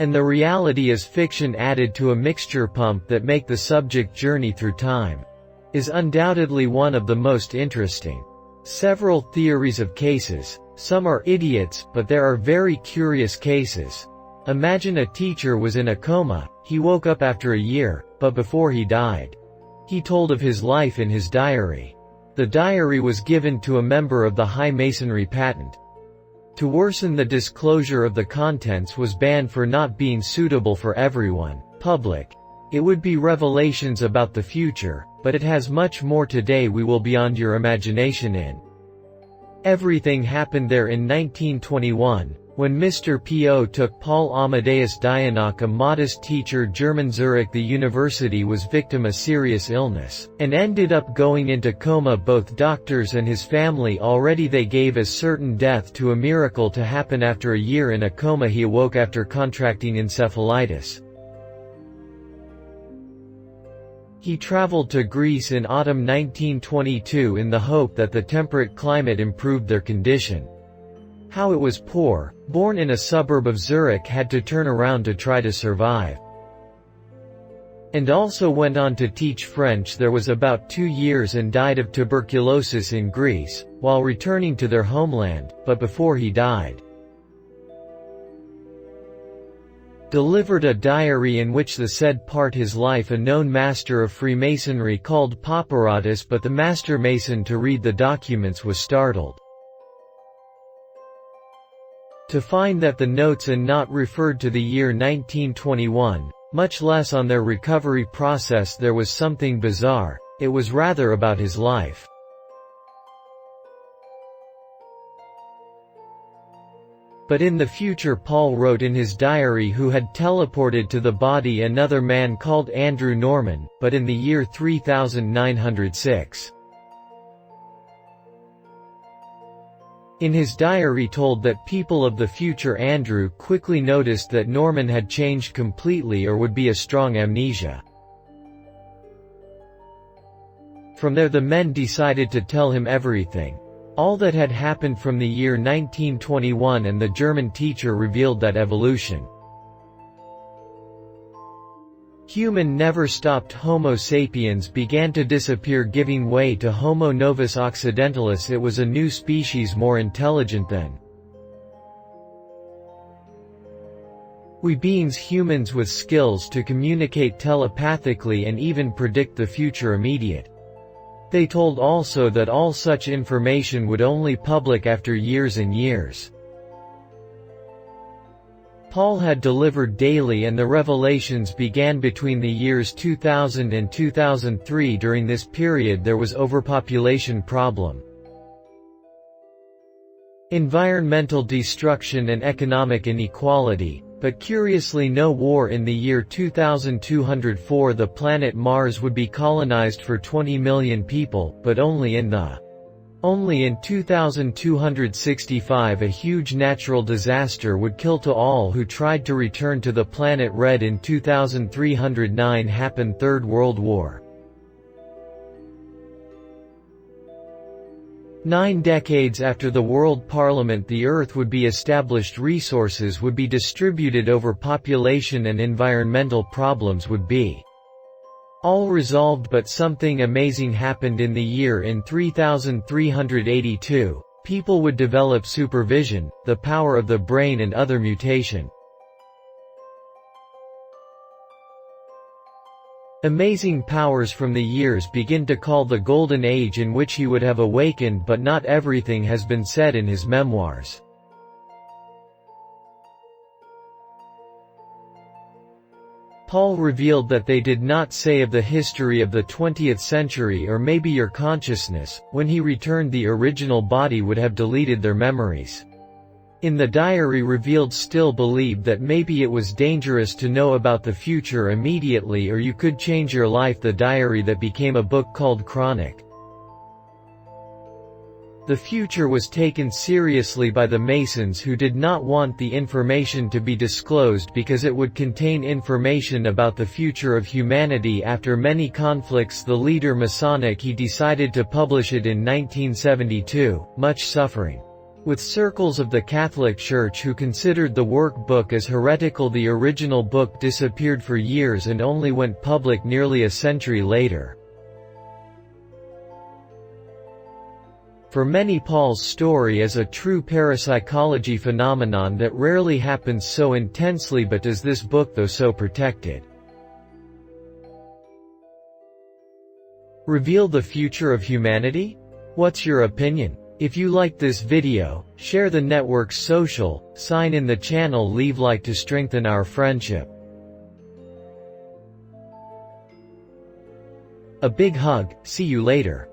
And the reality is fiction added to a mixture pump that make the subject journey through time, is undoubtedly one of the most interesting. Several theories of cases. Some are idiots, but there are very curious cases. Imagine a teacher was in a coma, he woke up after a year, but before he died, he told of his life in his diary. The diary was given to a member of the High Masonry patent. To worsen the disclosure of the contents was banned for not being suitable for everyone, public. It would be revelations about the future, but it has much more today we will beyond your imagination in. Everything happened there in 1921, when Mr. P.O. took Paul Amadeus Dienach, a modest teacher German Zurich. The university was victim a serious illness, and ended up going into coma. Both doctors and his family already they gave as certain death to a miracle to happen. After a year in a coma he awoke after contracting encephalitis. He traveled to Greece in autumn 1922 in the hope that the temperate climate improved their condition. How it was poor, born in a suburb of Zurich, had to turn around to try to survive. And also went on to teach French there was about 2 years and died of tuberculosis in Greece, while returning to their homeland, but before he died, delivered a diary in which the said part his life. A known master of Freemasonry called Paparatus, but the master mason to read the documents was startled to find that the notes and not referred to the year 1921, much less on their recovery process. There was something bizarre, it was rather about his life. But in the future Paul wrote in his diary who had teleported to the body another man called Andrew Norman, but in the year 3906. In his diary told that people of the future Andrew quickly noticed that Norman had changed completely or would be a strong amnesia. From there the men decided to tell him everything. All that had happened from the year 1921, and the German teacher revealed that evolution. Human never stopped. Homo sapiens began to disappear, giving way to Homo novus occidentalis. It was a new species more intelligent than we beings, humans with skills to communicate telepathically and even predict the future immediate. They told also that all such information would only public after years and years. Paul had delivered daily, and the revelations began between the years 2000 and 2003. During this period there was overpopulation problem, environmental destruction and economic inequality, but curiously no war. In the year 2204 the planet Mars would be colonized for 20 million people, but only in 2265 a huge natural disaster would kill to all who tried to return to the planet. Red in 2309 happened Third World War. 9 decades after the World Parliament the Earth would be established, resources would be distributed over population, and environmental problems would be all resolved. But something amazing happened in the year. In 3382, people would develop supervision, the power of the brain, and other mutation. Amazing powers from the years begin to call the Golden Age in which he would have awakened, but not everything has been said in his memoirs. Paul revealed that they did not say of the history of the 20th century, or maybe your consciousness, when he returned the original body would have deleted their memories. In the diary revealed still believed that maybe it was dangerous to know about the future immediately, or you could change your life. The diary that became a book called Chronic. The future was taken seriously by the Masons, who did not want the information to be disclosed because it would contain information about the future of humanity. After many conflicts, the leader Masonic he decided to publish it in 1972, much suffering with circles of the Catholic Church who considered the workbook as heretical. The original book disappeared for years and only went public nearly a century later. For many, Paul's story is a true parapsychology phenomenon that rarely happens so intensely, but does this book, though so protected, reveal the future of humanity? What's your opinion? If you liked this video, share the network's social, sign in the channel, leave like to strengthen our friendship. A big hug, see you later.